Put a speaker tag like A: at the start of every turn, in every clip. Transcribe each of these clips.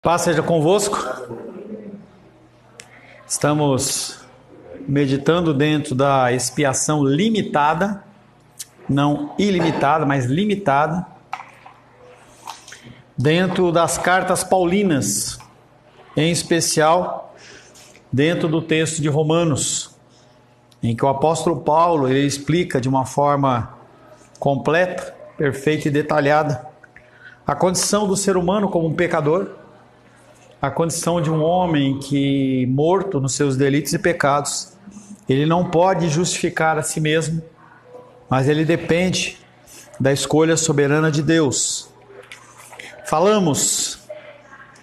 A: Paz seja convosco. Estamos meditando dentro da expiação limitada, não ilimitada, mas limitada, dentro das cartas paulinas, em especial dentro do texto de Romanos, em que o apóstolo Paulo ele explica de uma forma completa, perfeita e detalhada a condição do ser humano como um pecador, a condição de um homem que, morto nos seus delitos e pecados, ele não pode justificar a si mesmo, mas ele depende da escolha soberana de Deus. Falamos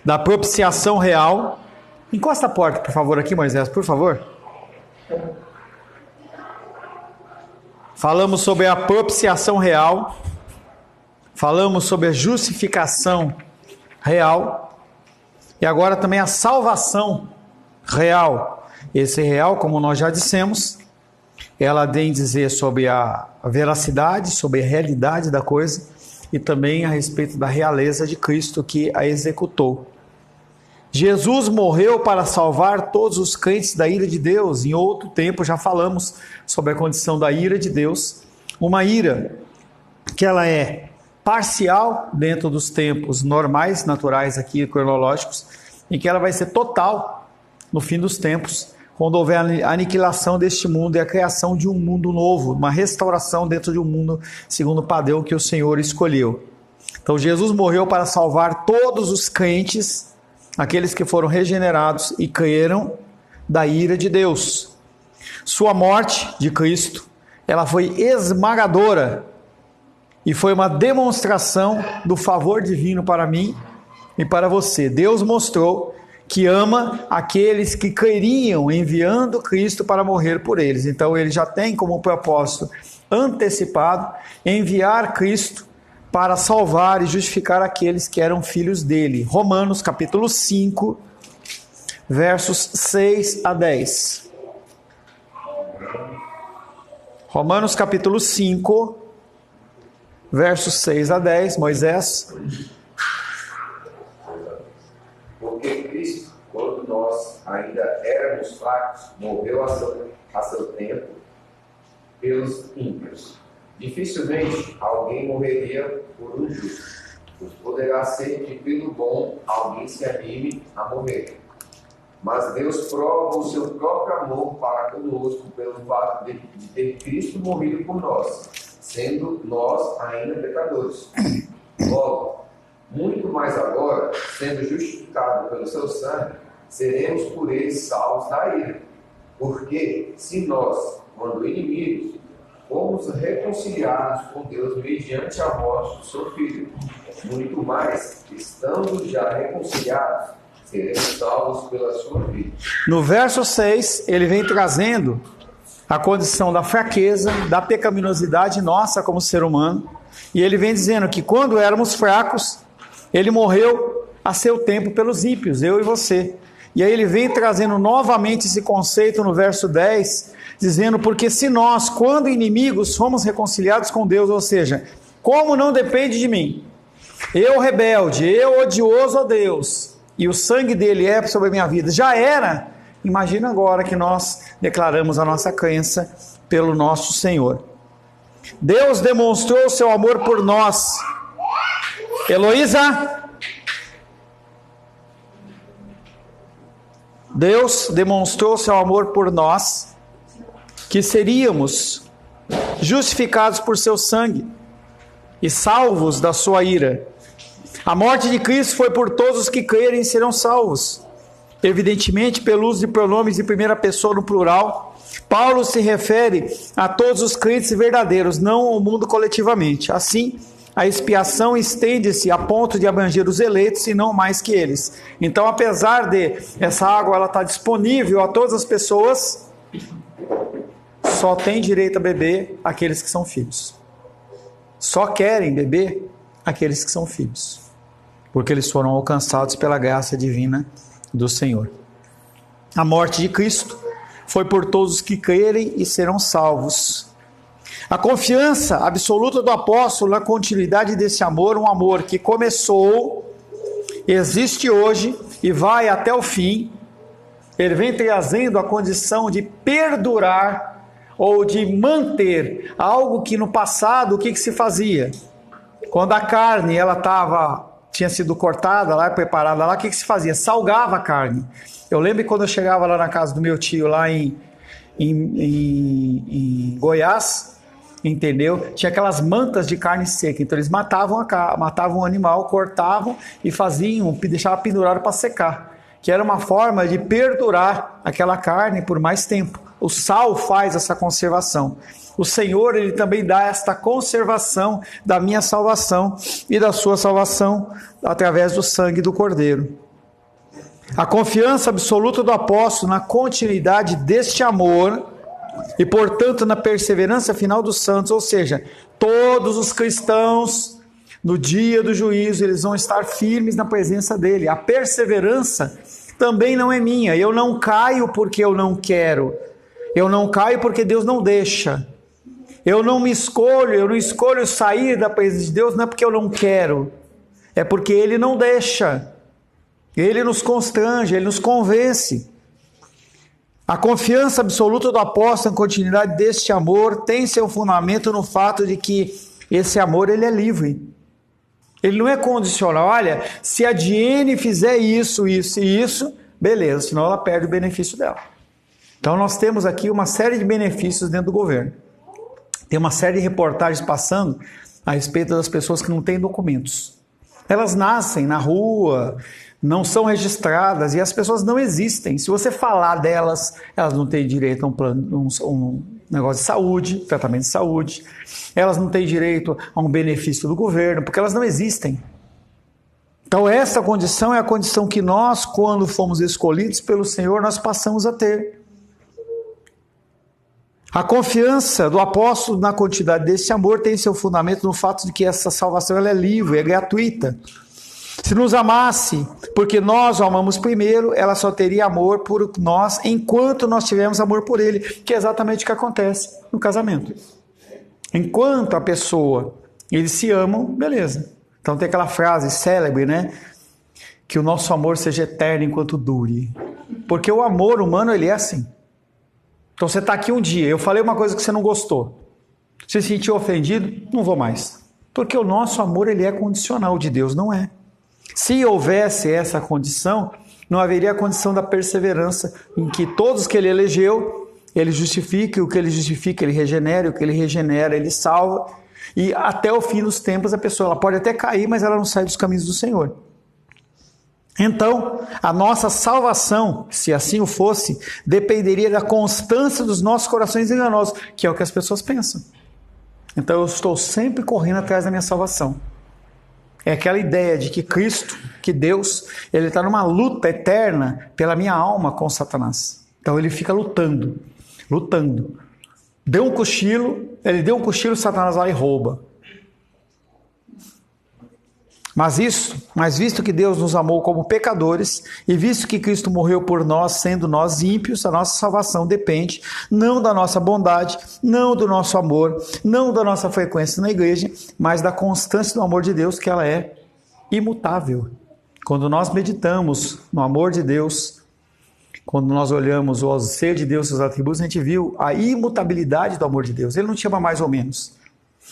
A: da propiciação real. Encosta a porta, por favor, aqui, Moisés, por favor. Falamos sobre a propiciação real. Falamos sobre a justificação real. E agora também a salvação real. Esse real, como nós já dissemos, ela vem dizer sobre a veracidade, sobre a realidade da coisa e também a respeito da realeza de Cristo que a executou. Jesus morreu para salvar todos os crentes da ira de Deus. Em outro tempo já falamos sobre a condição da ira de Deus. Uma ira que ela é parcial dentro dos tempos normais, naturais aqui, cronológicos, em que ela vai ser total no fim dos tempos, quando houver a aniquilação deste mundo e a criação de um mundo novo, uma restauração dentro de um mundo segundo o padrão que o Senhor escolheu. Então Jesus morreu para salvar todos os crentes, aqueles que foram regenerados e creram da ira de Deus. Sua morte de Cristo, ela foi esmagadora, e foi uma demonstração do favor divino para mim e para você. Deus mostrou que ama aqueles que creriam, enviando Cristo para morrer por eles. Então ele já tem como propósito antecipado enviar Cristo para salvar e justificar aqueles que eram filhos dele. Romanos capítulo 5, versos 6 a 10. Romanos capítulo 5, versos 6 a 10, Moisés.
B: Porque Cristo, quando nós ainda éramos fracos, morreu a seu tempo pelos ímpios. Dificilmente alguém morreria por um justo, pois poderá ser que pelo bom alguém se anime a morrer. Mas Deus prova o seu próprio amor para conosco pelo fato de ter Cristo morrido por nós, sendo nós ainda pecadores. Logo, muito mais agora, sendo justificados pelo seu sangue, seremos por ele salvos da ira. Porque se nós, quando inimigos, fomos reconciliados com Deus mediante a morte do seu Filho, muito mais, estando já reconciliados, seremos salvos pela sua vida.
A: No verso 6, ele vem trazendo a condição da fraqueza, da pecaminosidade nossa como ser humano, e ele vem dizendo que quando éramos fracos, ele morreu a seu tempo pelos ímpios, eu e você. E aí ele vem trazendo novamente esse conceito no verso 10, dizendo, porque se nós, quando inimigos, fomos reconciliados com Deus, ou seja, como não depende de mim, eu rebelde, eu odioso a Deus, e o sangue dele é sobre a minha vida, já era. Imagina agora que nós declaramos a nossa crença pelo nosso Senhor. Deus demonstrou o seu amor por nós. Heloísa? Deus demonstrou o seu amor por nós, que seríamos justificados por seu sangue e salvos da sua ira. A morte de Cristo foi por todos os que crerem e serão salvos. Evidentemente, pelo uso de pronomes de primeira pessoa no plural, Paulo se refere a todos os crentes verdadeiros, não ao mundo coletivamente. Assim, a expiação estende-se a ponto de abranger os eleitos e não mais que eles. Então, apesar de essa água ela estar disponível a todas as pessoas, só tem direito a beber aqueles que são filhos. Só querem beber aqueles que são filhos, porque eles foram alcançados pela graça divina do Senhor. A morte de Cristo foi por todos os que crerem e serão salvos. A confiança absoluta do apóstolo na continuidade desse amor, um amor que começou existe hoje e vai até o fim. Ele vem trazendo a condição de perdurar ou de manter algo que no passado, o que se fazia? Quando a carne tinha sido cortada lá, preparada lá, o que se fazia? Salgava a carne. Eu lembro que quando eu chegava lá na casa do meu tio, lá em Goiás, entendeu? Tinha aquelas mantas de carne seca, então eles matavam o animal, cortavam e deixavam pendurado para secar, que era uma forma de perdurar aquela carne por mais tempo. O sal faz essa conservação. O Senhor, Ele também dá esta conservação da minha salvação e da sua salvação através do sangue do Cordeiro. A confiança absoluta do apóstolo na continuidade deste amor e, portanto, na perseverança final dos santos, ou seja, todos os cristãos, no dia do juízo, eles vão estar firmes na presença dele. A perseverança também não é minha. Eu não caio porque eu não quero. Eu não caio porque Deus não deixa. Eu não escolho sair da presença de Deus, não é porque eu não quero. É porque Ele não deixa. Ele nos constrange, Ele nos convence. A confiança absoluta do apóstolo em continuidade deste amor tem seu fundamento no fato de que esse amor ele é livre. Ele não é condicional. Olha, se a Diene fizer isso, isso e isso, beleza, senão ela perde o benefício dela. Então nós temos aqui uma série de benefícios dentro do governo. Tem uma série de reportagens passando a respeito das pessoas que não têm documentos. Elas nascem na rua, não são registradas e as pessoas não existem. Se você falar delas, elas não têm direito a um negócio de saúde, tratamento de saúde. Elas não têm direito a um benefício do governo, porque elas não existem. Então essa condição é a condição que nós, quando fomos escolhidos pelo Senhor, nós passamos a ter. A confiança do apóstolo na quantidade desse amor tem seu fundamento no fato de que essa salvação ela é livre, é gratuita. Se nos amasse, porque nós o amamos primeiro, ela só teria amor por nós enquanto nós tivermos amor por ele, que é exatamente o que acontece no casamento. Enquanto a pessoa, eles se amam, beleza. Então tem aquela frase célebre, né? Que o nosso amor seja eterno enquanto dure. Porque o amor humano, ele é assim. Então você está aqui um dia, eu falei uma coisa que você não gostou. Você se sentiu ofendido? Não vou mais. Porque o nosso amor ele é condicional, de Deus não é. Se houvesse essa condição, não haveria a condição da perseverança, em que todos que ele elegeu, ele justifica, e o que ele justifica, ele regenera, e o que ele regenera, ele salva. E até o fim dos tempos a pessoa ela pode até cair, mas ela não sai dos caminhos do Senhor. Então, a nossa salvação, se assim o fosse, dependeria da constância dos nossos corações enganosos, que é o que as pessoas pensam. Então, eu estou sempre correndo atrás da minha salvação. É aquela ideia de que Cristo, que Deus, ele está numa luta eterna pela minha alma com Satanás. Então, ele fica lutando. Deu um cochilo, Satanás vai e rouba. Mas visto que Deus nos amou como pecadores, e visto que Cristo morreu por nós, sendo nós ímpios, a nossa salvação depende não da nossa bondade, não do nosso amor, não da nossa frequência na igreja, mas da constância do amor de Deus, que ela é imutável. Quando nós meditamos no amor de Deus, quando nós olhamos o ser de Deus, seus atributos, a gente viu a imutabilidade do amor de Deus. Ele não te ama mais ou menos.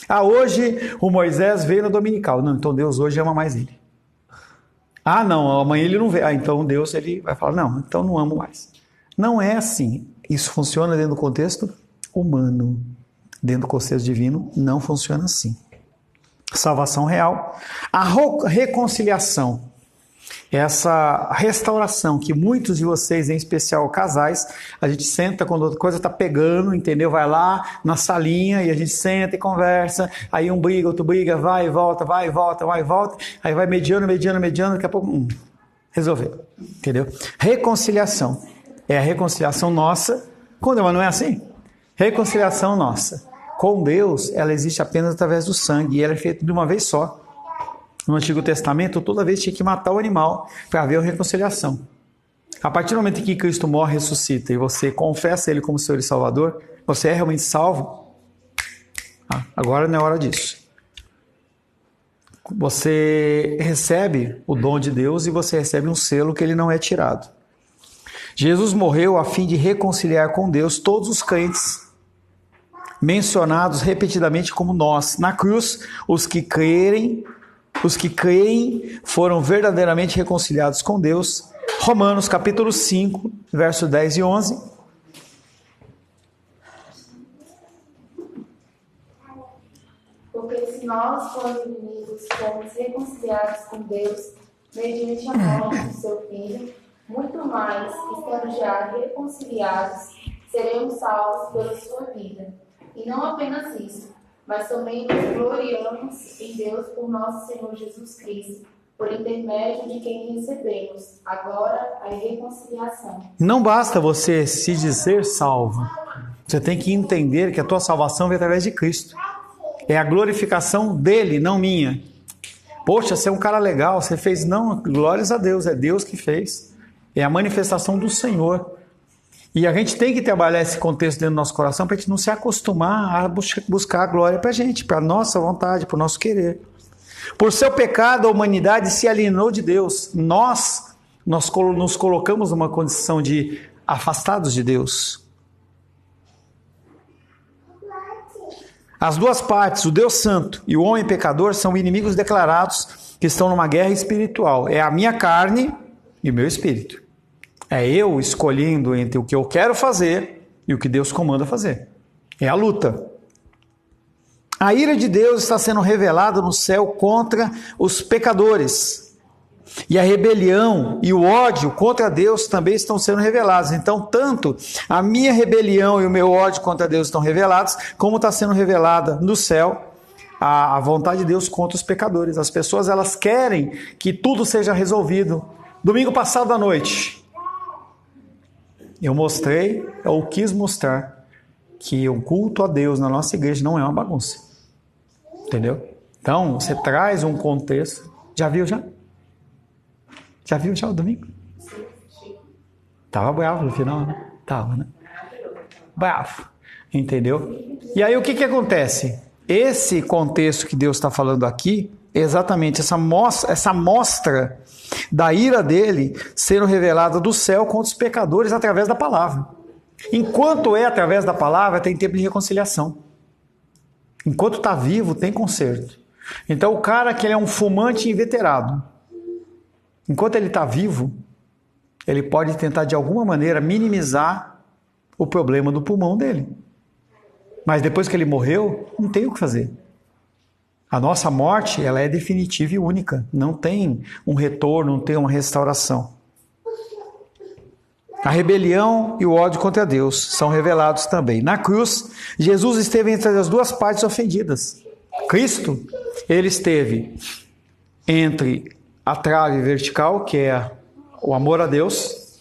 A: Hoje o Moisés veio no dominical. Não, então Deus hoje ama mais ele. Não, amanhã ele não veio. Então Deus ele vai falar, não, então não amo mais. Não é assim. Isso funciona dentro do contexto humano. Dentro do contexto divino, não funciona assim. Salvação real. A reconciliação. Essa restauração que muitos de vocês, em especial casais, a gente senta quando a coisa está pegando, entendeu? Vai lá na salinha e a gente senta e conversa, aí um briga, outro briga, vai e volta, aí vai mediando, daqui a pouco, resolveu, entendeu? Reconciliação. É a reconciliação nossa com Deus, mas não é assim? Reconciliação nossa com Deus, ela existe apenas através do sangue e ela é feita de uma vez só. No Antigo Testamento, toda vez tinha que matar o animal para haver a reconciliação. A partir do momento em que Cristo morre e ressuscita e você confessa Ele como Senhor e Salvador, você é realmente salvo. Agora não é hora disso. Você recebe o dom de Deus e você recebe um selo que ele não é tirado. Jesus morreu a fim de reconciliar com Deus todos os crentes, mencionados repetidamente como nós. Na cruz, os que creem foram verdadeiramente reconciliados com Deus. Romanos capítulo 5, versos 10 e 11.
C: Porque se nós, quando inimigos, fomos reconciliados com Deus mediante a morte do seu Filho, muito mais, estando já reconciliados, seremos salvos pela sua vida. E não apenas isso, mas também nos gloriamos em Deus por nosso Senhor Jesus Cristo, por intermédio de quem recebemos agora a reconciliação.
A: Não basta você se dizer salvo. Você tem que entender que a tua salvação vem através de Cristo. É a glorificação dele, não minha. Poxa, você é um cara legal, você fez. Não, glórias a Deus, é Deus que fez. É a manifestação do Senhor. E a gente tem que trabalhar esse contexto dentro do nosso coração para a gente não se acostumar a buscar a glória para a gente, para a nossa vontade, para o nosso querer. Por seu pecado, a humanidade se alienou de Deus. Nós nos colocamos numa condição de afastados de Deus. As duas partes, o Deus Santo e o homem pecador, são inimigos declarados que estão numa guerra espiritual. É a minha carne e o meu espírito. É eu escolhendo entre o que eu quero fazer e o que Deus comanda fazer. É a luta. A ira de Deus está sendo revelada no céu contra os pecadores. E a rebelião e o ódio contra Deus também estão sendo revelados. Então, tanto a minha rebelião e o meu ódio contra Deus estão revelados, como está sendo revelada no céu a vontade de Deus contra os pecadores. As pessoas, elas querem que tudo seja resolvido. Domingo passado à noite, eu quis mostrar que o culto a Deus na nossa igreja não é uma bagunça. Entendeu? Então, você traz um contexto. Já viu já? Já viu já o domingo? Tava bravo no final, né? Tava, né? Bravo. Entendeu? E aí o que acontece? Esse contexto que Deus está falando aqui, é exatamente essa mostra da ira dele sendo revelada do céu contra os pecadores através da palavra. Enquanto é através da palavra, tem tempo de reconciliação. Enquanto está vivo, tem conserto. Então o cara que ele é um fumante inveterado, enquanto ele está vivo, ele pode tentar de alguma maneira minimizar o problema do pulmão dele. Mas depois que ele morreu, não tem o que fazer. A nossa morte, ela é definitiva e única. Não tem um retorno, não tem uma restauração. A rebelião e o ódio contra Deus são revelados também. Na cruz, Jesus esteve entre as duas partes ofendidas. Cristo, ele esteve entre a trave vertical, que é o amor a Deus,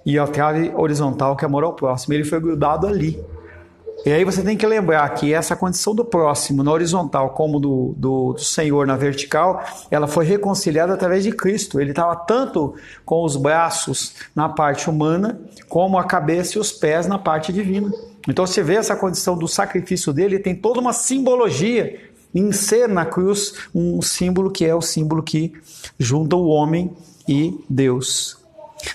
A: e a trave horizontal, que é o amor ao próximo. Ele foi grudado ali. E aí você tem que lembrar que essa condição do próximo na horizontal, como do Senhor na vertical, ela foi reconciliada através de Cristo. Ele estava tanto com os braços na parte humana, como a cabeça e os pés na parte divina. Então você vê essa condição do sacrifício dele, tem toda uma simbologia em ser na cruz um símbolo que é o símbolo que junta o homem e Deus.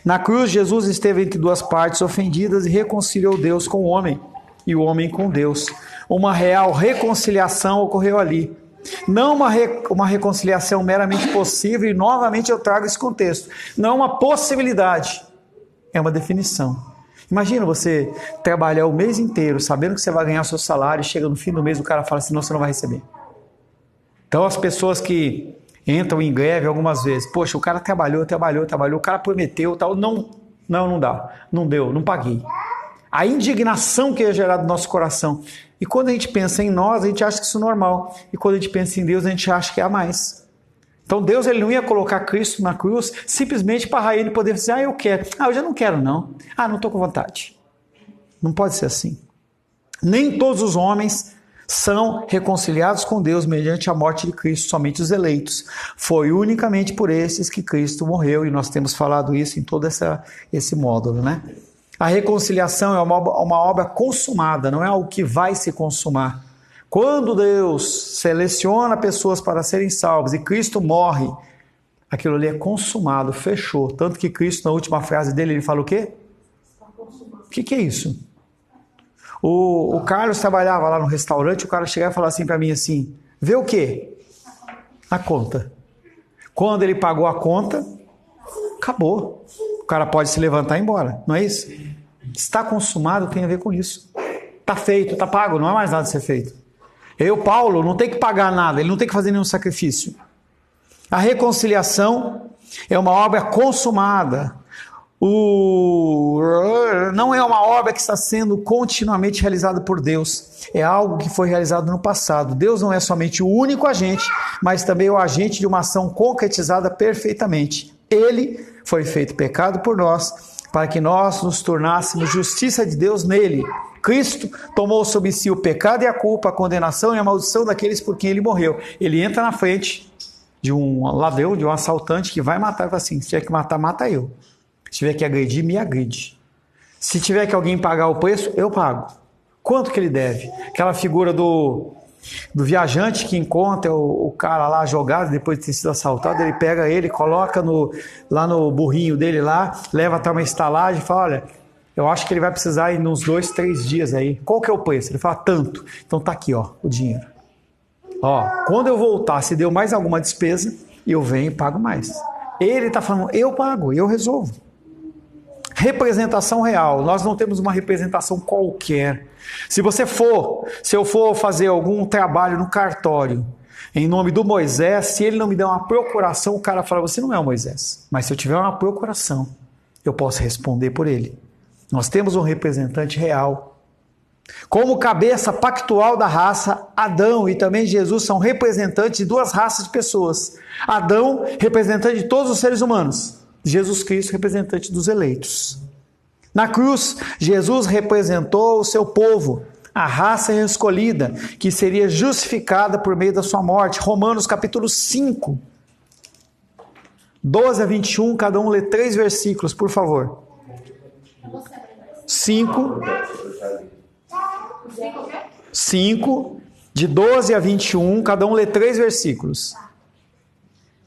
A: Na cruz, Jesus esteve entre duas partes ofendidas e reconciliou Deus com o homem e o homem com Deus. Uma real reconciliação ocorreu ali. Não uma reconciliação meramente possível, e novamente eu trago esse contexto. Não uma possibilidade, é uma definição. Imagina você trabalhar o mês inteiro sabendo que você vai ganhar seu salário e chega no fim do mês o cara fala assim, não, você não vai receber. Então as pessoas que entram em greve algumas vezes, poxa, o cara trabalhou, o cara prometeu, tal, não dá, não deu, não paguei. A indignação que é gerada no nosso coração. E quando a gente pensa em nós, a gente acha que isso é normal. E quando a gente pensa em Deus, a gente acha que é a mais. Então Deus, ele não ia colocar Cristo na cruz simplesmente para ele poder dizer, eu quero. Eu já não quero não. Não estou com vontade. Não pode ser assim. Nem todos os homens são reconciliados com Deus mediante a morte de Cristo, somente os eleitos. Foi unicamente por esses que Cristo morreu, e nós temos falado isso em todo esse módulo, né? A reconciliação é uma obra consumada, não é algo que vai se consumar. Quando Deus seleciona pessoas para serem salvas e Cristo morre, aquilo ali é consumado, fechou. Tanto que Cristo, na última frase dele, ele fala o quê? O que é isso? O Carlos trabalhava lá no restaurante, o cara chegava e falava assim para mim assim, vê o quê? A conta. Quando ele pagou a conta, acabou. O cara pode se levantar e ir embora, não é isso? Está consumado tem a ver com isso. Está feito, está pago, não há mais nada a ser feito. Paulo, não tem que pagar nada, ele não tem que fazer nenhum sacrifício. A reconciliação é uma obra consumada. Não é uma obra que está sendo continuamente realizada por Deus. É algo que foi realizado no passado. Deus não é somente o único agente, mas também o agente de uma ação concretizada perfeitamente. Ele foi feito pecado por nós, para que nós nos tornássemos justiça de Deus nele. Cristo tomou sobre si o pecado e a culpa, a condenação e a maldição daqueles por quem ele morreu. Ele entra na frente de um ladrão, de um assaltante que vai matar, e fala assim, se tiver que matar, mata eu. Se tiver que agredir, me agride. Se tiver que alguém pagar o preço, eu pago. Quanto que ele deve? Aquela figura do viajante que encontra o cara lá jogado, depois de ter sido assaltado, ele pega ele, coloca lá no burrinho dele lá, leva até uma estalagem e fala, olha, eu acho que ele vai precisar ir uns 2, 3 dias aí. Qual que é o preço? Ele fala, tanto. Então tá aqui, ó, o dinheiro. Ó, quando eu voltar, se deu mais alguma despesa, eu venho e pago mais. Ele está falando, eu pago, eu resolvo. Representação real. Nós não temos uma representação qualquer. Se eu for fazer algum trabalho no cartório, em nome do Moisés, se ele não me der uma procuração, o cara fala, você não é o Moisés. Mas se eu tiver uma procuração, eu posso responder por ele. Nós temos um representante real. Como cabeça pactual da raça, Adão e também Jesus são representantes de 2 raças de pessoas. Adão, representante de todos os seres humanos. Jesus Cristo, representante dos eleitos. Na cruz, Jesus representou o seu povo, a raça escolhida, que seria justificada por meio da sua morte. Romanos capítulo 5, 12 a 21, cada um lê 3 versículos, por favor. 5, de 12 a 21, cada um lê 3 versículos.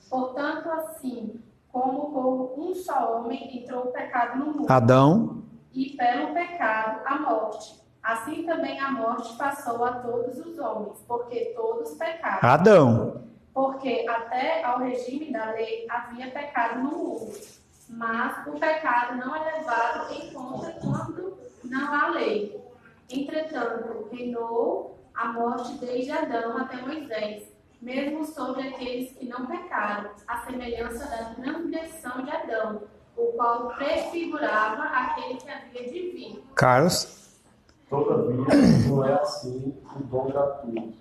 D: Portanto, assim, como por um só homem entrou o pecado no mundo,
A: Adão,
D: e pelo pecado a morte, assim também a morte passou a todos os homens, porque todos pecaram.
A: Adão.
D: Porque até ao regime da lei havia pecado no mundo, mas o pecado não é levado em conta quando não há lei. Entretanto, reinou a morte desde Adão até Moisés, mesmo sobre aqueles que não pecaram, à semelhança da transgressão de Adão, o qual prefigurava aquele que havia de vir.
A: Carlos.
E: Todavia, não é assim o dom gratuito,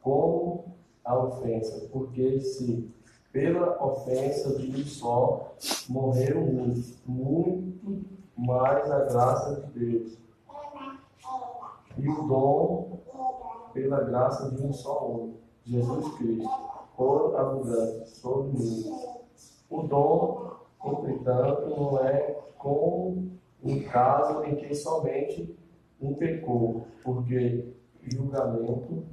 E: como a ofensa, porque se pela ofensa de um só morreram muitos, muito mais a graça de Deus. E o dom pela graça de um só homem, Jesus Cristo, por abundante sobre mim. O dom, entretanto, não é como um caso em que somente um pecou, porque o julgamento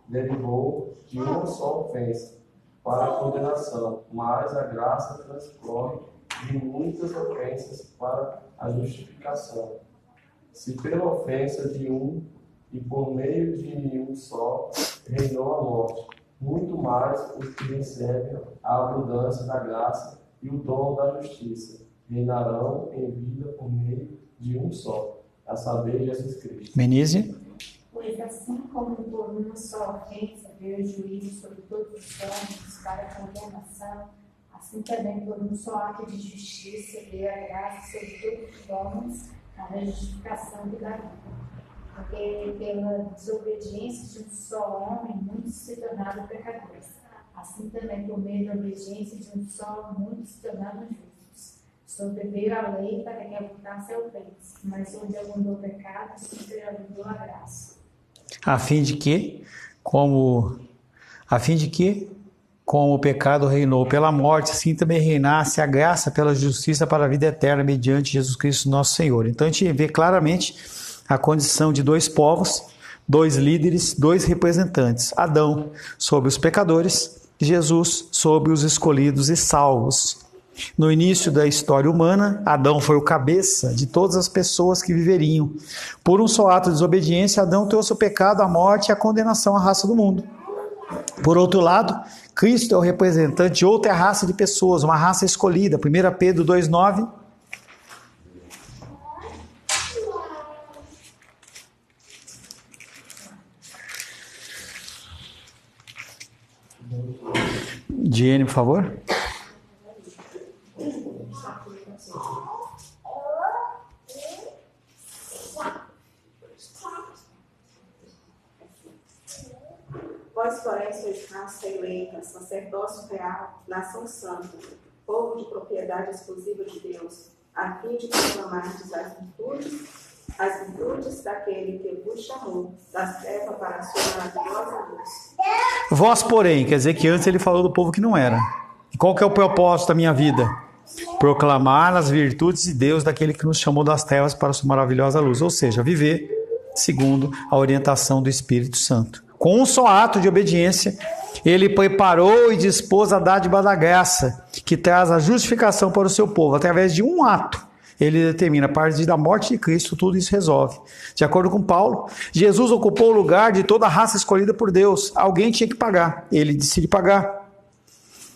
E: derivou de uma só ofensa para a condenação, mas a graça transcorre de muitas ofensas para a justificação. Se pela ofensa de um e por meio de um só reinou a morte, muito mais os que recebem a abundância da graça e o dom da justiça reinarão em vida por meio de um só, a saber, Jesus Cristo.
A: Menise.
C: Pois assim como por uma só ofensa veio o juízo sobre todos os homens para a condenação, assim também por um só ato de justiça veio a graça sobre todos os homens para a justificação da vida. Porque pela desobediência de um só homem, muitos se tornaram pecadores. Assim também por meio da obediência de um só, muitos se tornaram justos. Sobreveio a lei para que abundasse a ofensa, mas onde abundou o pecado, superabundou a graça.
A: A fim de que, como o pecado reinou pela morte, assim também reinasse a graça pela justiça para a vida eterna mediante Jesus Cristo nosso Senhor. Então a gente vê claramente a condição de 2 povos, 2 líderes, 2 representantes. Adão sobre os pecadores, Jesus sobre os escolhidos e salvos. No início da história humana, Adão foi o cabeça de todas as pessoas que viveriam. Por um só ato de desobediência, Adão trouxe o pecado, a morte e a condenação à raça do mundo. Por outro lado, Cristo é o representante de outra raça de pessoas, uma raça escolhida. 1 Pedro 2,9. Diene, por favor.
F: Vós, porém, sois raça eleita, sacerdócio real, nação santa, povo de propriedade exclusiva de Deus, a fim de proclamardes as virtudes daquele que vos chamou das trevas para a sua maravilhosa luz.
A: Vós, porém, quer dizer que antes ele falou do povo que não era. E qual que é o propósito da minha vida? Proclamar as virtudes de Deus daquele que nos chamou das trevas para a sua maravilhosa luz. Ou seja, viver segundo a orientação do Espírito Santo. Com um só ato de obediência, ele preparou e dispôs a dádiva da graça, que traz a justificação para o seu povo. Através de um ato, ele determina, a partir da morte de Cristo, tudo isso resolve. De acordo com Paulo, Jesus ocupou o lugar de toda a raça escolhida por Deus. Alguém tinha que pagar, ele decide pagar.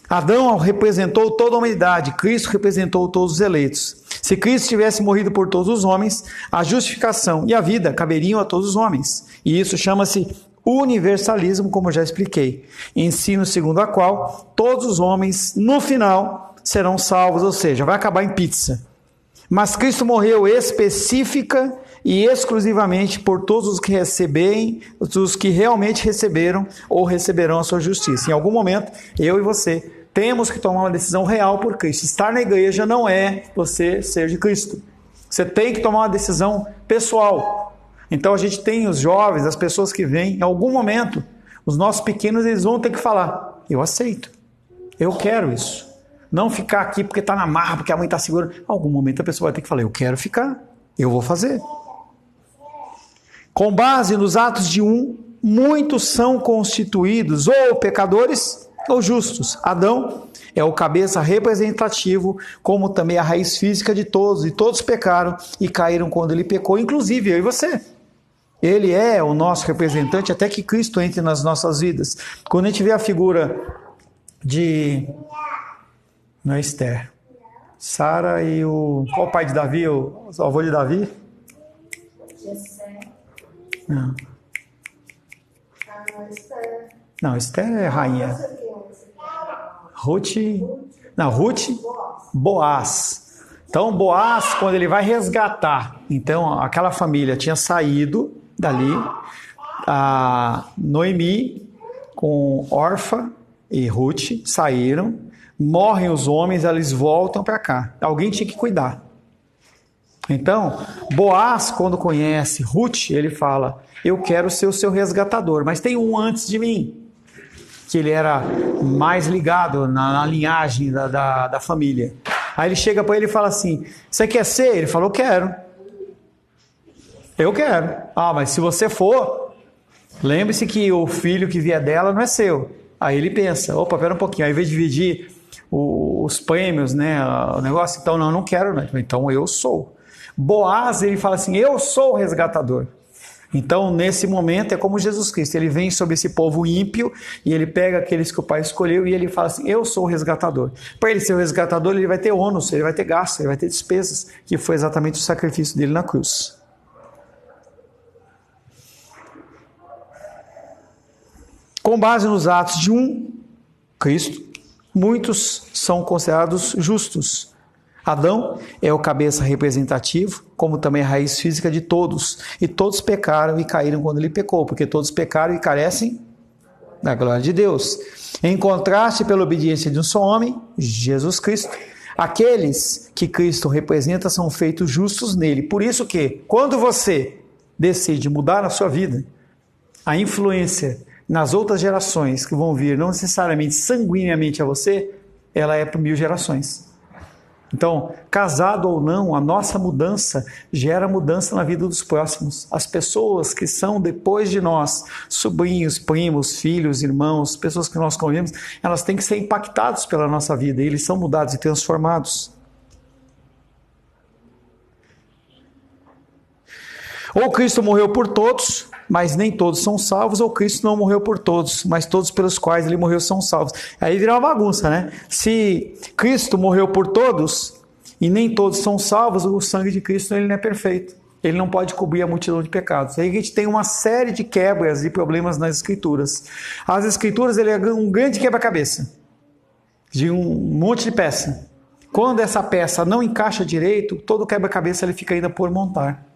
A: Adão representou toda a humanidade, Cristo representou todos os eleitos. Se Cristo tivesse morrido por todos os homens, a justificação e a vida caberiam a todos os homens. E isso chama-se universalismo, como eu já expliquei. Ensino segundo a qual todos os homens, no final, serão salvos, ou seja, vai acabar em pizza. Mas Cristo morreu específica e exclusivamente por todos os que recebem, os que realmente receberam ou receberão a sua justiça. Em algum momento, eu e você temos que tomar uma decisão real por Cristo. Estar na igreja não é você ser de Cristo. Você tem que tomar uma decisão pessoal. Então a gente tem os jovens, as pessoas que vêm, em algum momento, os nossos pequenos, eles vão ter que falar, eu aceito, eu quero isso. Não ficar aqui porque está na marra, porque a mãe está segurando. Em algum momento a pessoa vai ter que falar, eu quero ficar, eu vou fazer. Com base nos atos de um, muitos são constituídos ou pecadores ou justos. Adão é o cabeça representativo, como também a raiz física de todos, e todos pecaram e caíram quando ele pecou, inclusive eu e você. Ele é o nosso representante até que Cristo entre nas nossas vidas. Quando a gente vê a figura de... não é Esther. Sara e o... qual o pai de Davi? O avô de Davi?
C: Jessé.
A: Não.
C: Esther.
A: Não, Esther é rainha. Ruth... não, Ruth... Boaz. Então, Boaz, quando ele vai resgatar... então, aquela família tinha saído dali, a Noemi com Orfa e Ruth saíram, morrem os homens, eles voltam para cá. Alguém tinha que cuidar. Então, Boaz, quando conhece Ruth, ele fala, eu quero ser o seu resgatador, mas tem um antes de mim, que ele era mais ligado na linhagem da família. Aí ele chega para ele e fala assim, você quer ser? Ele falou, quero. Eu quero. Ah, mas se você for, lembre-se que o filho que vier dela não é seu. Aí ele pensa, opa, pera um pouquinho, ao invés de dividir os prêmios, né, o negócio, então não quero, né? Então eu sou. Boaz, ele fala assim, eu sou o resgatador. Então, nesse momento, é como Jesus Cristo, ele vem sobre esse povo ímpio e ele pega aqueles que o Pai escolheu e ele fala assim, eu sou o resgatador. Para ele ser o resgatador, ele vai ter ônus, ele vai ter gasto, ele vai ter despesas, que foi exatamente o sacrifício dele na cruz. Com base nos atos de um, Cristo, muitos são considerados justos. Adão é o cabeça representativo, como também a raiz física de todos. E todos pecaram e caíram quando ele pecou, porque todos pecaram e carecem da glória de Deus. Em contraste, pela obediência de um só homem, Jesus Cristo, aqueles que Cristo representa são feitos justos nele. Por isso que, quando você decide mudar a sua vida, a influência nas outras gerações que vão vir, não necessariamente sanguineamente a você, ela é por 1000 gerações. Então, casado ou não, a nossa mudança gera mudança na vida dos próximos. As pessoas que são depois de nós, sobrinhos, primos, filhos, irmãos, pessoas que nós convivemos, elas têm que ser impactadas pela nossa vida, e eles são mudados e transformados. Ou Cristo morreu por todos, mas nem todos são salvos, ou Cristo não morreu por todos, mas todos pelos quais ele morreu são salvos. Aí vira uma bagunça, né? Se Cristo morreu por todos e nem todos são salvos, o sangue de Cristo ele não é perfeito. Ele não pode cobrir a multidão de pecados. Aí a gente tem uma série de quebras e problemas nas Escrituras. As Escrituras ele é um grande quebra-cabeça, de um monte de peça. Quando essa peça não encaixa direito, todo quebra-cabeça ele fica ainda por montar.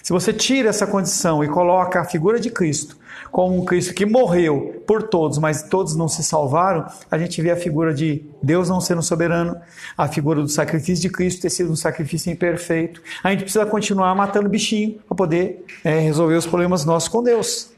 A: Se você tira essa condição e coloca a figura de Cristo como um Cristo que morreu por todos, mas todos não se salvaram, a gente vê a figura de Deus não sendo soberano, a figura do sacrifício de Cristo ter sido um sacrifício imperfeito. A gente precisa continuar matando bichinho para poder resolver os problemas nossos com Deus.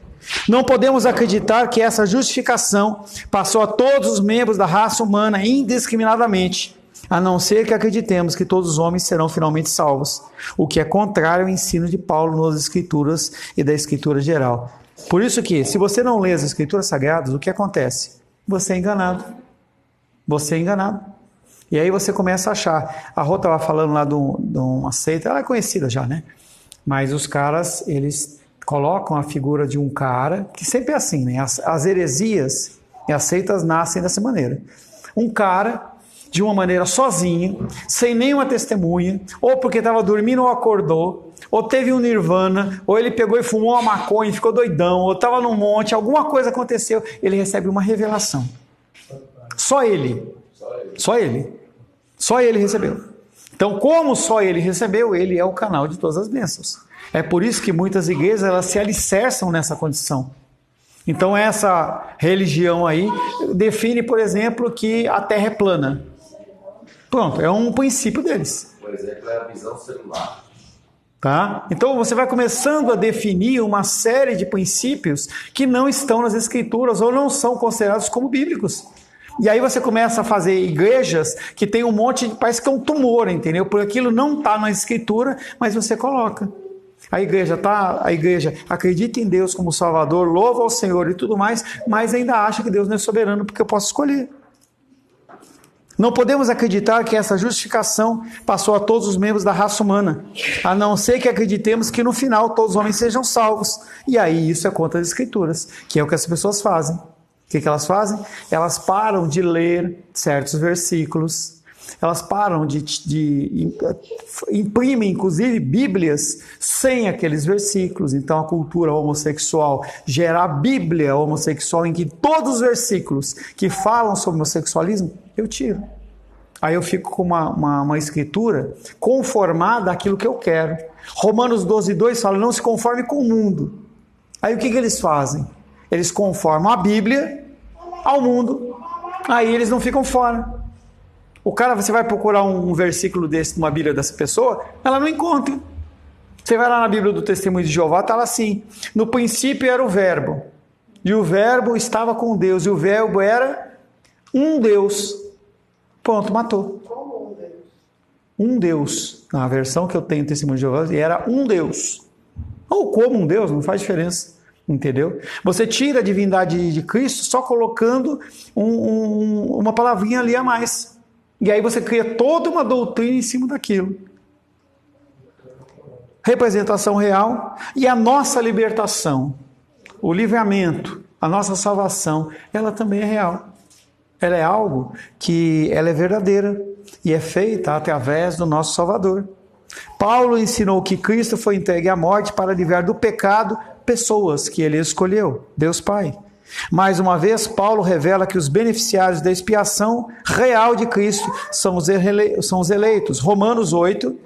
A: Não podemos acreditar que essa justificação passou a todos os membros da raça humana indiscriminadamente, a não ser que acreditemos que todos os homens serão finalmente salvos, o que é contrário ao ensino de Paulo nas Escrituras e da Escritura geral. Por isso que, se você não lê as Escrituras Sagradas, o que acontece? Você é enganado. Você é enganado. E aí você começa a achar. A Rô estava falando lá de uma seita, ela é conhecida já, né? Mas os caras, eles colocam a figura de um cara, que sempre é assim, né? As heresias e as seitas nascem dessa maneira. Um cara de uma maneira sozinho, sem nenhuma testemunha, ou porque estava dormindo ou acordou, ou teve um nirvana, ou ele pegou e fumou uma maconha e ficou doidão, ou estava num monte, alguma coisa aconteceu, ele recebe uma revelação. Só ele. Só ele. Só ele recebeu. Então, como só ele recebeu, ele é o canal de todas as bênçãos. É por isso que muitas igrejas elas se alicerçam nessa condição. Então, essa religião aí define, por exemplo, que a Terra é plana. Pronto, é um princípio deles.
B: Por exemplo, é a visão celular.
A: Tá? Então você vai começando a definir uma série de princípios que não estão nas Escrituras ou não são considerados como bíblicos. E aí você começa a fazer igrejas que tem um monte de... parece que é um tumor, entendeu? Porque aquilo não está na Escritura, mas você coloca. A igreja acredita em Deus como Salvador, louva ao Senhor e tudo mais, mas ainda acha que Deus não é soberano porque eu posso escolher. Não podemos acreditar que essa justificação passou a todos os membros da raça humana, a não ser que acreditemos que no final todos os homens sejam salvos. E aí isso é contra as Escrituras, que é o que as pessoas fazem. O que elas fazem? Elas param de ler certos versículos, elas param imprimem inclusive Bíblias sem aqueles versículos. Então a cultura homossexual gera a Bíblia homossexual em que todos os versículos que falam sobre homossexualismo eu tiro. Aí eu fico com uma escritura conformada àquilo que eu quero. Romanos 12:2 fala, não se conforme com o mundo. Aí o que eles fazem? Eles conformam a Bíblia ao mundo. Aí eles não ficam fora. O cara, você vai procurar um versículo desse numa Bíblia dessa pessoa, ela não encontra. Você vai lá na Bíblia do Testemunho de Jeová, está lá assim, no princípio era o verbo, e o verbo estava com Deus, e o verbo era um Deus. Pronto, matou. Um Deus. Na versão que eu tenho do Testemunho de Jeová, era um Deus. Ou como um Deus, não faz diferença. Entendeu? Você tira a divindade de Cristo só colocando uma palavrinha ali a mais. E aí você cria toda uma doutrina em cima daquilo. Representação real e a nossa libertação, o livramento, a nossa salvação, ela também é real. Ela é algo que ela é verdadeira e é feita através do nosso Salvador. Paulo ensinou que Cristo foi entregue à morte para livrar do pecado pessoas que ele escolheu, Deus Pai. Mais uma vez, Paulo revela que os beneficiários da expiação real de Cristo são os eleitos. Romanos 8,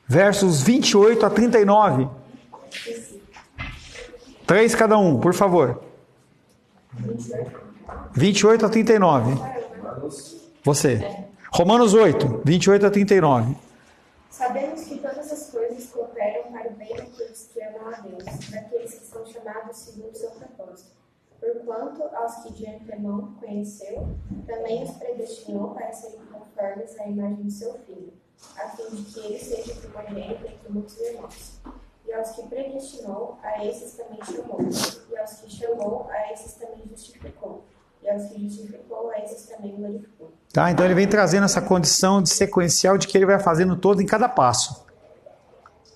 A: versos 28 a 39. 3 cada um, por favor. 28 a 39. Você. Romanos 8, 28 a 39.
C: Sabemos que todas as coisas cooperam para o bem daqueles que amam a Deus, daqueles que são chamados segundo o seu propósito. Porquanto aos que de antemão conheceu, também os predestinou para serem conformes à imagem de seu Filho, a fim de que ele seja primogênito entre muitos irmãos. E aos que predestinou, a esses também chamou. E aos que chamou, a esses também justificou. E aos que justificou, a esses também glorificou.
A: Tá? Então ele vem trazendo essa condição de sequencial de que ele vai fazendo todo em cada passo.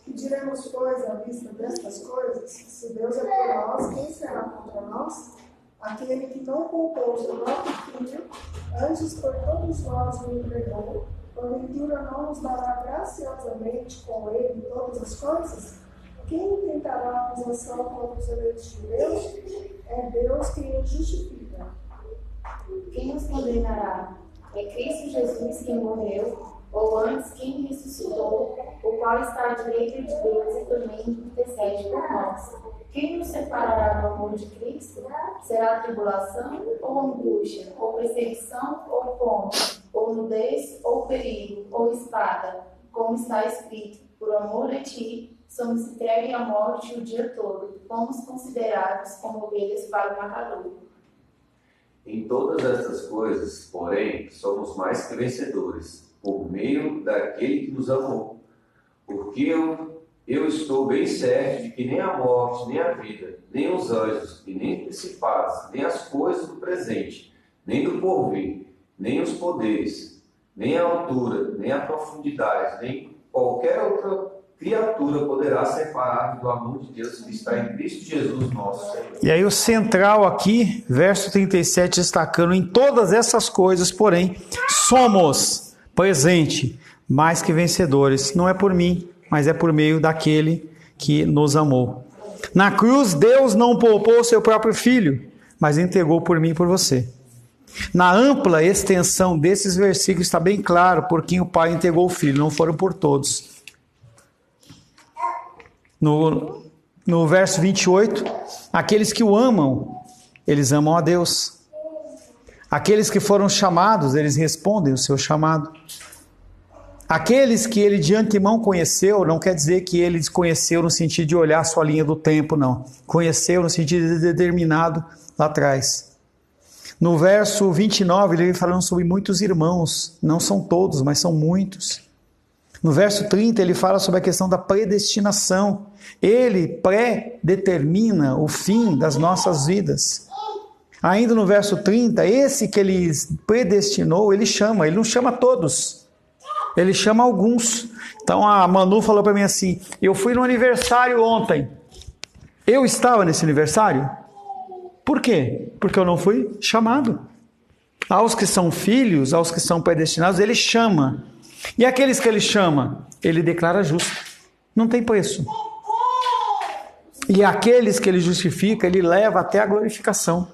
G: Que diremos, pois, à vista destas coisas? Se Deus é por nós, quem será contra nós? Aquele que não poupou seu próprio Filho, antes por todos nós o entregou, porventura não nos dará graciosamente com ele todas as coisas? Quem tentará acusação contra os eleitos de Deus? É Deus quem os justifica.
C: Quem nos condenará? É Cristo Jesus quem morreu, ou antes quem ressuscitou, o qual está à direita de Deus e também intercede por nós. Quem nos separará do amor de Cristo? Será tribulação, ou angústia, ou perseguição, ou fome, ou nudez, ou perigo, ou espada, como está escrito, por amor a ti, somos entregues à morte o dia todo, fomos considerados como ovelhas para o matadouro.
B: Em todas estas coisas, porém, somos mais que vencedores, por meio daquele que nos amou. Porque eu estou bem certo de que nem a morte, nem a vida, nem os anjos, e nem os principados, nem as coisas do presente, nem do porvir, nem os poderes, nem a altura, nem a profundidade, nem qualquer outra criatura poderá separar do amor de Deus que está em Cristo Jesus nosso Senhor.
A: E aí o central aqui, verso 37, destacando em todas essas coisas, porém, somos, presente, mais que vencedores. Não é por mim, mas é por meio daquele que nos amou. Na cruz, Deus não poupou seu próprio Filho, mas entregou por mim e por você. Na ampla extensão desses versículos está bem claro por quem o Pai entregou o Filho, não foram por todos. No verso 28, aqueles que o amam, eles amam a Deus. Aqueles que foram chamados, eles respondem o seu chamado. Aqueles que ele de antemão conheceu, não quer dizer que ele conheceu no sentido de olhar a sua linha do tempo, não. Conheceu no sentido de determinado lá atrás. No verso 29, ele vem falando sobre muitos irmãos. Não são todos, mas são muitos. No verso 30, ele fala sobre a questão da predestinação. Ele pré-determina o fim das nossas vidas. Ainda no verso 30, esse que ele predestinou, ele não chama todos. Ele chama alguns. Então a Manu falou para mim assim, eu fui no aniversário ontem. Eu estava nesse aniversário? Por quê? Porque eu não fui chamado. Aos que são filhos, aos que são predestinados, ele chama. E aqueles que ele chama, ele declara justo. Não tem preço. E aqueles que ele justifica, ele leva até a glorificação.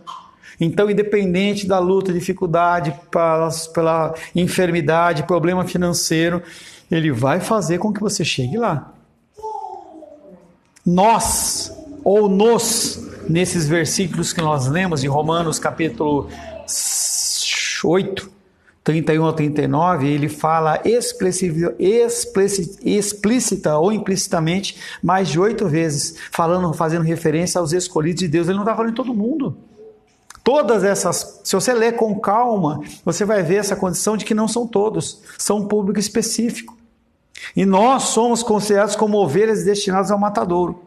A: Então, independente da luta, dificuldade, pela enfermidade, problema financeiro, ele vai fazer com que você chegue lá. Nós, ou nos, nesses versículos que nós lemos em Romanos capítulo 8, 31 a 39, ele fala explícita ou implicitamente mais de 8 vezes, fazendo referência aos escolhidos de Deus. Ele não está falando de todo mundo. Todas essas, se você ler com calma, você vai ver essa condição de que não são todos, são um público específico. E nós somos considerados como ovelhas destinadas ao matadouro.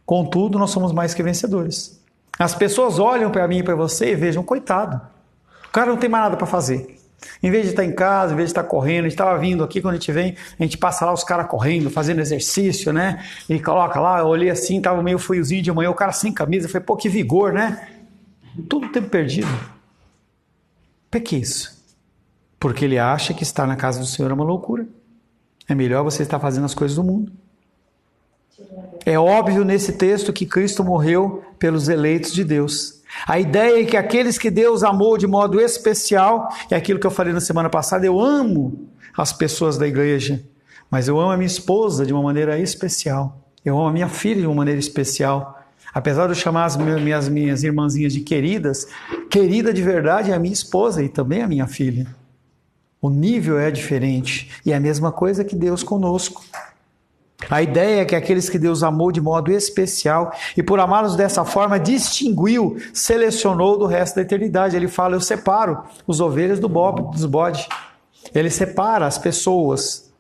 A: Contudo, nós somos mais que vencedores. As pessoas olham para mim e para você e vejam, coitado, o cara não tem mais nada para fazer. Em vez de estar em casa, em vez de estar correndo, a gente estava vindo aqui, quando a gente vem, a gente passa lá os caras correndo, fazendo exercício, né? E coloca lá, eu olhei assim, estava meio friozinho de manhã, o cara sem camisa, eu falei, pô, que vigor, né? Todo o tempo perdido. Por que isso? Porque ele acha que estar na casa do Senhor é uma loucura. É melhor você estar fazendo as coisas do mundo. É óbvio nesse texto que Cristo morreu pelos eleitos de Deus. A ideia é que aqueles que Deus amou de modo especial, é aquilo que eu falei na semana passada, eu amo as pessoas da igreja, mas eu amo a minha esposa de uma maneira especial. Eu amo a minha filha de uma maneira especial. Apesar de eu chamar as minhas irmãzinhas de queridas, querida de verdade é a minha esposa e também a minha filha. O nível é diferente. E é a mesma coisa que Deus conosco. A ideia é que aqueles que Deus amou de modo especial e por amá-los dessa forma distinguiu, selecionou do resto da eternidade. Ele fala, eu separo os ovelhas dos bodes. Ele separa as pessoas.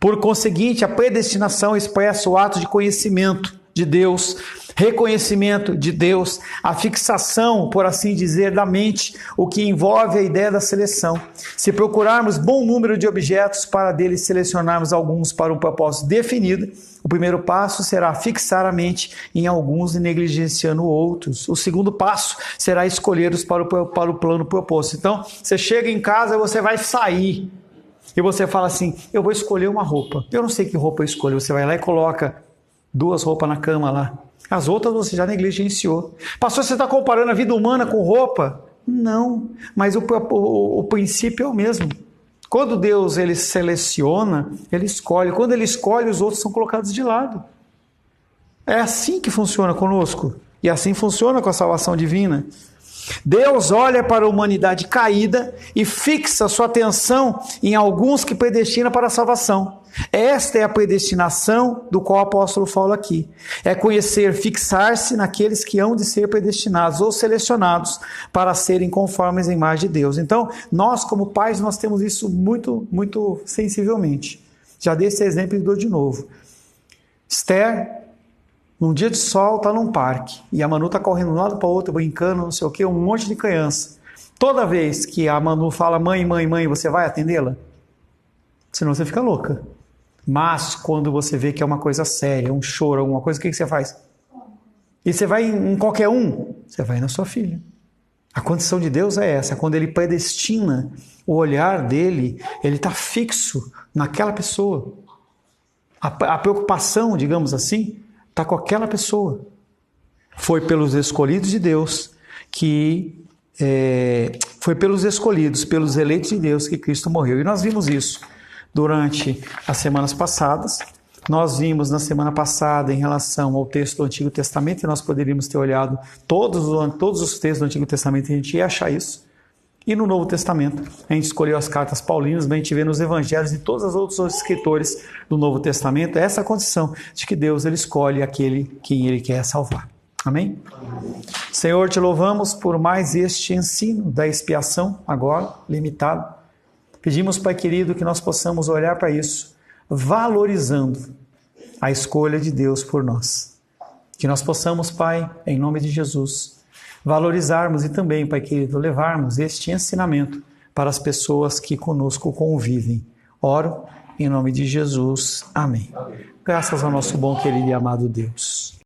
A: Por conseguinte, a predestinação expressa o ato de conhecimento de Deus, reconhecimento de Deus, a fixação, por assim dizer, da mente, o que envolve a ideia da seleção. Se procurarmos bom número de objetos para deles selecionarmos alguns para um propósito definido, o primeiro passo será fixar a mente em alguns e negligenciando outros. O segundo passo será escolhê-los para o plano proposto. Então, você chega em casa e você vai sair. E você fala assim, eu vou escolher uma roupa. Eu não sei que roupa eu escolho. Você vai lá e coloca 2 roupas na cama lá. As outras você já negligenciou. Pastor, você está comparando a vida humana com roupa? Não, mas o princípio é o mesmo. Quando Deus ele seleciona, ele escolhe. Quando ele escolhe, os outros são colocados de lado. É assim que funciona conosco. E assim funciona com a salvação divina. Deus olha para a humanidade caída e fixa sua atenção em alguns que predestina para a salvação. Esta é a predestinação do qual o apóstolo fala aqui. É conhecer, fixar-se naqueles que hão de ser predestinados ou selecionados para serem conformes à imagem de Deus. Então, nós como pais, nós temos isso muito, muito sensivelmente. Já dei esse exemplo e dou de novo. Esther, num dia de sol, está num parque. E a Manu está correndo de um lado para o outro, brincando, não sei o quê, um monte de criança. Toda vez que a Manu fala, mãe, mãe, mãe, você vai atendê-la? Senão você fica louca. Mas quando você vê que é uma coisa séria, um choro, alguma coisa, o que você faz? E você vai em qualquer um? Você vai na sua filha. A condição de Deus é essa. Quando Ele predestina, o olhar dele, ele está fixo naquela pessoa. A preocupação, digamos assim, está com aquela pessoa. Foi pelos escolhidos de Deus foi pelos escolhidos, pelos eleitos de Deus que Cristo morreu. E nós vimos isso durante as semanas passadas. Nós vimos na semana passada em relação ao texto do Antigo Testamento, e nós poderíamos ter olhado todos os textos do Antigo Testamento, e a gente ia achar isso. E no Novo Testamento, a gente escolheu as cartas paulinas, mas a gente vê nos evangelhos e todos os outros escritores do Novo Testamento essa condição de que Deus ele escolhe aquele quem Ele quer salvar. Amém? Senhor, te louvamos por mais este ensino da expiação, agora, limitado. Pedimos, Pai querido, que nós possamos olhar para isso, valorizando a escolha de Deus por nós. Que nós possamos, Pai, em nome de Jesus, valorizarmos e também, Pai querido, levarmos este ensinamento para as pessoas que conosco convivem. Oro em nome de Jesus. Amém. Graças ao nosso bom, querido e amado Deus.